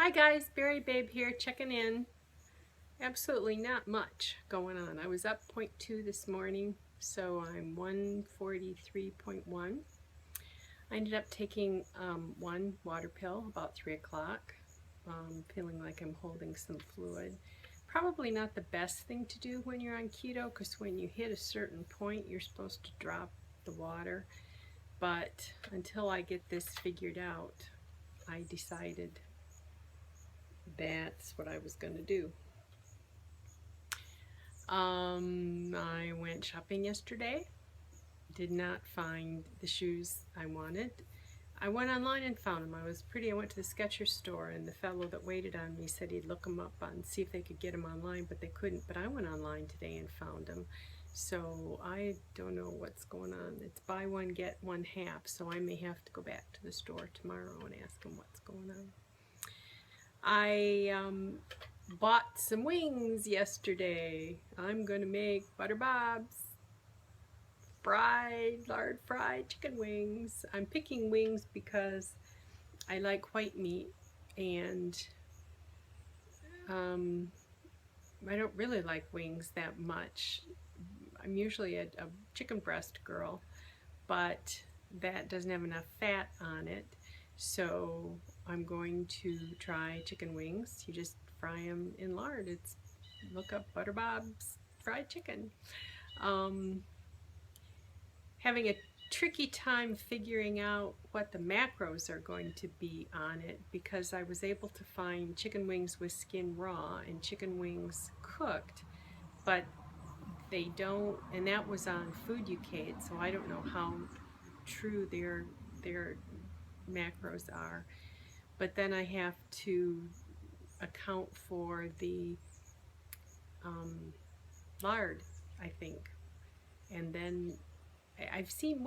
Hi guys, Berry Babe here, checking in. Absolutely not much going on. I was up 0.2 this morning, so I'm 143.1. I ended up taking one water pill about 3 o'clock, feeling like I'm holding some fluid. Probably not the best thing to do when you're on keto, because when you hit a certain point, you're supposed to drop the water. But until I get this figured out, I decided that's what I was going to do. I went shopping yesterday. Did not find the shoes I wanted. I went online and found them. I went to the Skechers store, and the fellow that waited on me said he'd look them up and see if they could get them online, but they couldn't. But I went online today and found them. So I don't know what's going on. It's buy one, get one half, so I may have to go back to the store tomorrow and ask them what's going on. I bought some wings yesterday. I'm gonna make butter bobs, lard fried chicken wings. I'm picking wings because I like white meat, and I don't really like wings that much. I'm usually a chicken breast girl, but that doesn't have enough fat on it, so I'm going to try chicken wings. You just fry them in lard. Look up butter bobs fried chicken. Having a tricky time figuring out what the macros are going to be on it, because I was able to find chicken wings with skin raw and chicken wings cooked, but they don't, and that was on Food UK, so I don't know how true their macros are. But then I have to account for the lard, I think. And then I've seen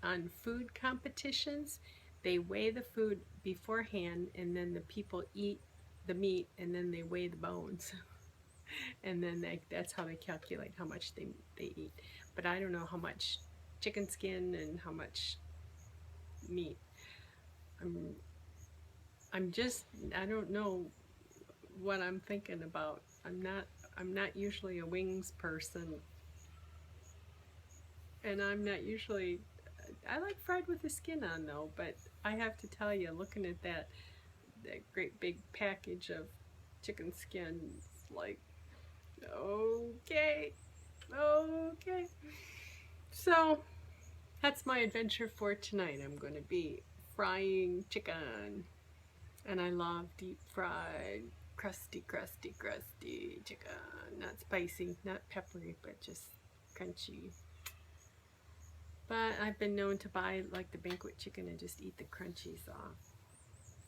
on food competitions. They weigh the food beforehand, and then the people eat the meat, and then they weigh the bones. And then that's how they calculate how much they eat. But I don't know how much chicken skin and how much meat. I'm I don't know what I'm thinking about. I'm not usually a wings person, and I'm not usually, I like fried with the skin on though, but I have to tell you, looking at that great big package of chicken skin, it's like, okay, okay. So that's my adventure for tonight. I'm going to be frying chicken, and I love deep fried, crusty chicken. Not spicy, not peppery, but just crunchy. But I've been known to buy like the banquet chicken and just eat the crunchies off.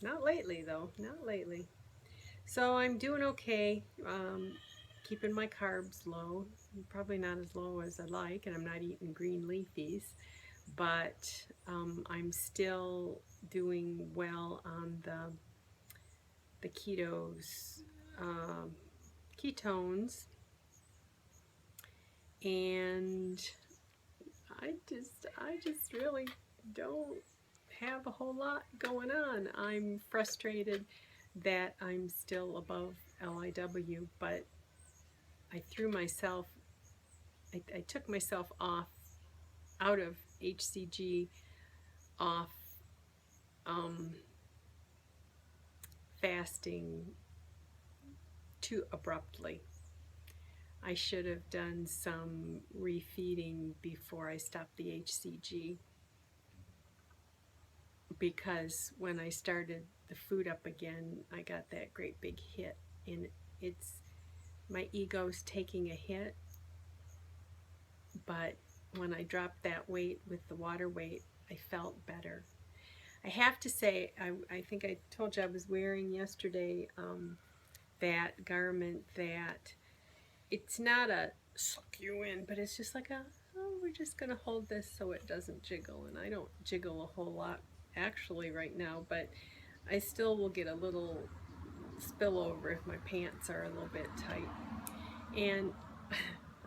Not lately though, not lately. So I'm doing okay, keeping my carbs low. Probably not as low as I like, and I'm not eating green leafies, but I'm still doing well on the ketones, and I just really don't have a whole lot going on. I'm frustrated that I'm still above LIW, but I took myself out of HCG, off fasting too abruptly. I should have done some refeeding before I stopped the HCG, because when I started the food up again, I got that great big hit, and it's my ego's taking a hit. But when I dropped that weight with the water weight, I felt better. I have to say, I think I told you I was wearing yesterday that garment that it's not a suck you in, but it's just like we're just going to hold this so it doesn't jiggle. And I don't jiggle a whole lot actually right now, but I still will get a little spillover if my pants are a little bit tight. And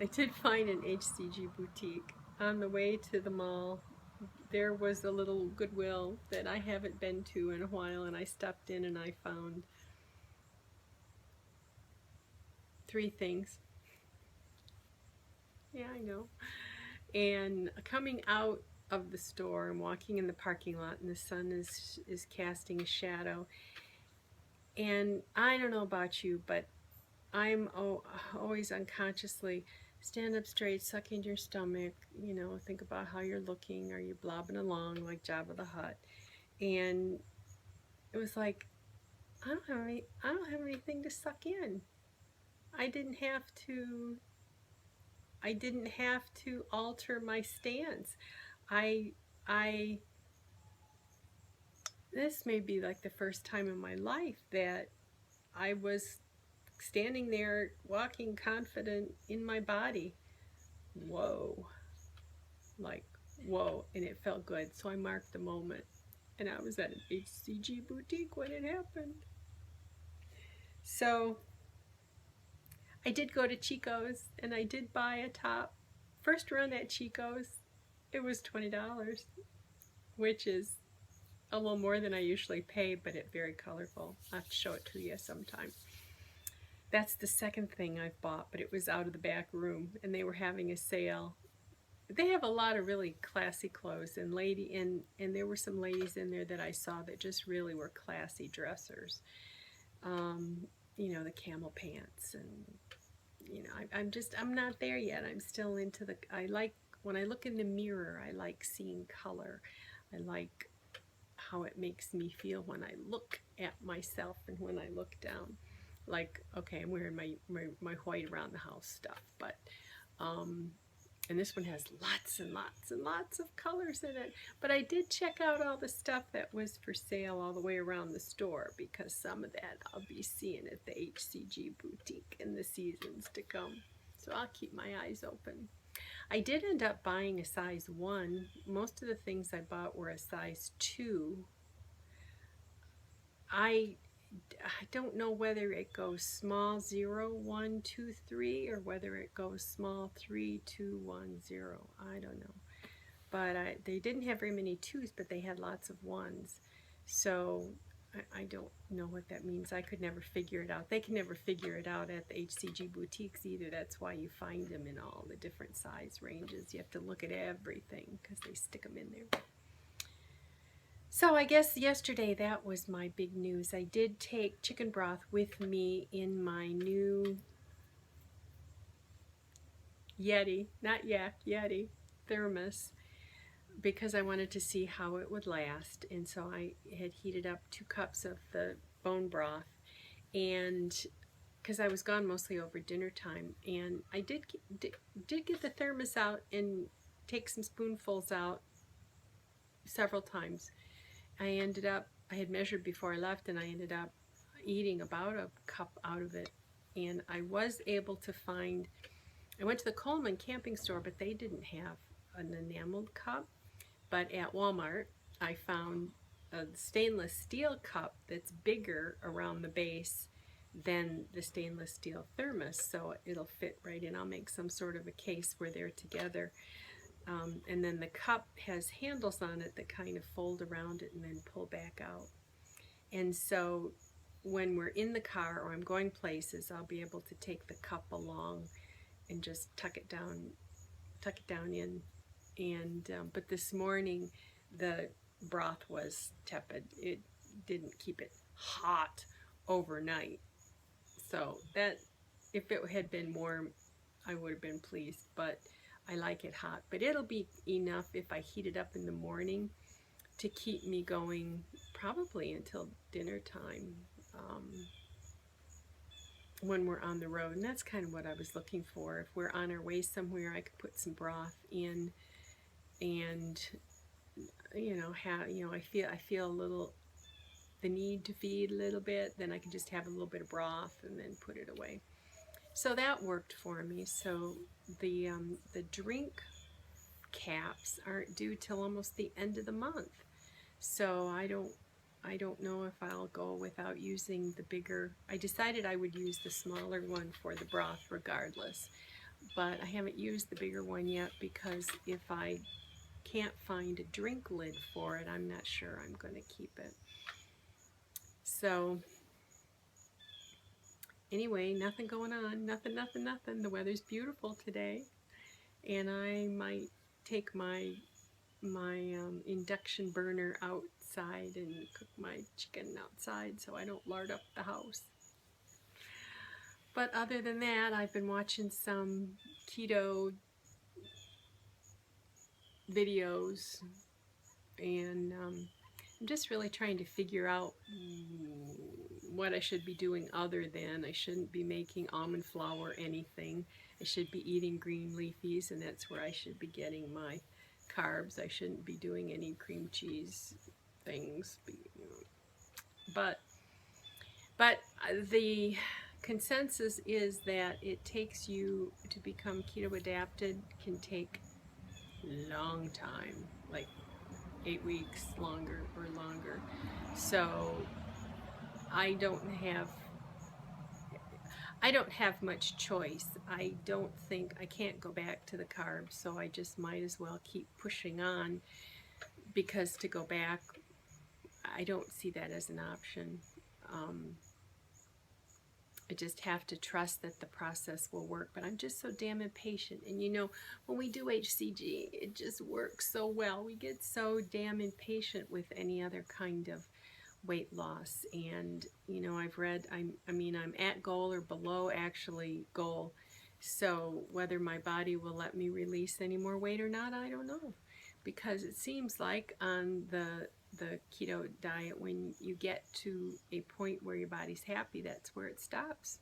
I did find an HCG boutique on the way to the mall there was a little Goodwill that I haven't been to in a while, and I stopped in and I found 3 things. Yeah, I know. And coming out of the store and walking in the parking lot, and the sun is casting a shadow. And I don't know about you, but I'm always unconsciously stand up straight, suck in your stomach, you know, think about how you're looking. Are you blobbing along like Jabba the Hutt? And it was like, I don't have anything to suck in. I didn't have to alter my stance. I I This may be like the first time in my life that I was standing there walking confident in my body. Whoa. Like, whoa. And it felt good. So I marked the moment. And I was at an HCG boutique when it happened. So I did go to Chico's and I did buy a top. First run at Chico's, it was $20, which is a little more than I usually pay, but it's very colorful. I'll have to show it to you sometime. That's the second thing I've bought, but it was out of the back room, and they were having a sale. They have a lot of really classy clothes, and there were some ladies in there that I saw that just really were classy dressers. You know, the camel pants, and you know, I'm not there yet. I'm still into when I look in the mirror, I like seeing color. I like how it makes me feel when I look at myself and when I look down. Like, okay, I'm wearing my white around the house stuff, but and this one has lots and lots and lots of colors in it. But I did check out all the stuff that was for sale all the way around the store, because some of that I'll be seeing at the HCG boutique in the seasons to come. So I'll keep my eyes open. I did end up buying a size 1. Most of the things I bought were a size 2. I don't know whether it goes small 0, 1, 2, 3, or whether it goes small 3, 2, 1, 0. I don't know. But they didn't have very many 2s, but they had lots of 1s. So I don't know what that means. I could never figure it out. They can never figure it out at the HCG boutiques either. That's why you find them in all the different size ranges. You have to look at everything because they stick them in there. So I guess yesterday that was my big news. I did take chicken broth with me in my new Yeti thermos, because I wanted to see how it would last. And so I had heated up 2 cups of the bone broth, and because I was gone mostly over dinner time, and I did get the thermos out and take some spoonfuls out several times. I had measured before I left, and I ended up eating about a cup out of it. And I was able to find, I went to the Coleman camping store, but they didn't have an enameled cup. But at Walmart, I found a stainless steel cup that's bigger around the base than the stainless steel thermos, so it'll fit right in. I'll make some sort of a case where they're together. And then the cup has handles on it that kind of fold around it and then pull back out. And so when we're in the car or I'm going places, I'll be able to take the cup along and just tuck it down in. And but this morning the broth was tepid. It didn't keep it hot overnight. So that, if it had been warm, I would have been pleased, but I like it hot. But it'll be enough if I heat it up in the morning to keep me going probably until dinner time, when we're on the road. And that's kind of what I was looking for. If we're on our way somewhere, I could put some broth in, and I feel a little the need to feed a little bit, then I can just have a little bit of broth and then put it away. So that worked for me. So the drink caps aren't due till almost the end of the month. So I don't know if I'll go without using the bigger. I decided I would use the smaller one for the broth regardless, but I haven't used the bigger one yet, because if I can't find a drink lid for it, I'm not sure I'm going to keep it. So anyway, nothing going on, nothing. The weather's beautiful today, and I might take my induction burner outside and cook my chicken outside so I don't lard up the house. But other than that, I've been watching some keto videos, and I'm just really trying to figure out what I should be doing other than I shouldn't be making almond flour or anything. I should be eating green leafies, and that's where I should be getting my carbs. I shouldn't be doing any cream cheese things, but the consensus is that it takes you to become keto adapted can take long time, like 8 weeks longer or longer. So I don't have much choice. I don't think I can't go back to the carbs, so I just might as well keep pushing on, because to go back, I don't see that as an option. I just have to trust that the process will work, but I'm just so damn impatient. And you know, when we do HCG, it just works so well. We get so damn impatient with any other kind of weight loss. And you know, I've read, I'm at goal or below actually goal. So whether my body will let me release any more weight or not, I don't know. Because it seems like on the keto diet, when you get to a point where your body's happy, that's where it stops.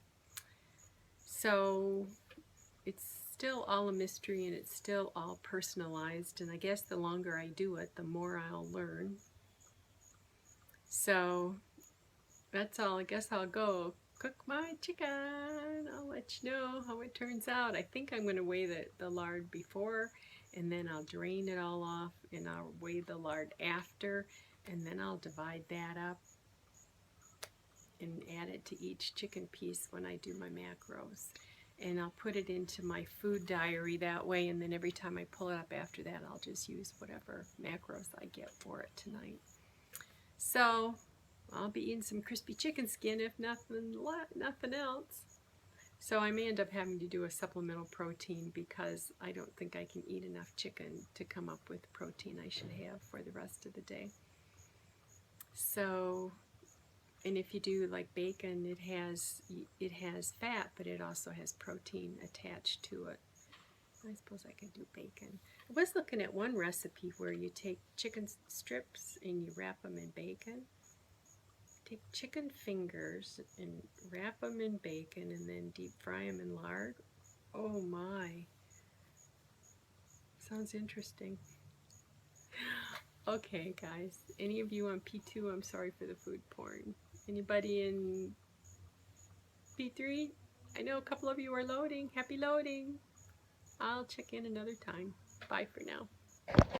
So it's still all a mystery, and it's still all personalized, and I guess the longer I do it, the more I'll learn. So that's all. I guess I'll go cook my chicken. I'll let you know how it turns out. I think I'm going to weigh the lard before, and then I'll drain it all off, and I'll weigh the lard after, and then I'll divide that up and add it to each chicken piece when I do my macros. And I'll put it into my food diary that way, and then every time I pull it up after that, I'll just use whatever macros I get for it tonight. So I'll be eating some crispy chicken skin, if nothing else. So I may end up having to do a supplemental protein, because I don't think I can eat enough chicken to come up with the protein I should have for the rest of the day. So, and if you do like bacon, it has fat, but it also has protein attached to it. I suppose I could do bacon. I was looking at one recipe where you take chicken strips and you wrap them in bacon. Take chicken fingers and wrap them in bacon and then deep fry them in lard. Oh my. Sounds interesting. Okay, guys. Any of you on P2, I'm sorry for the food porn. Anybody in P3? I know a couple of you are loading. Happy loading. I'll check in another time. Bye for now.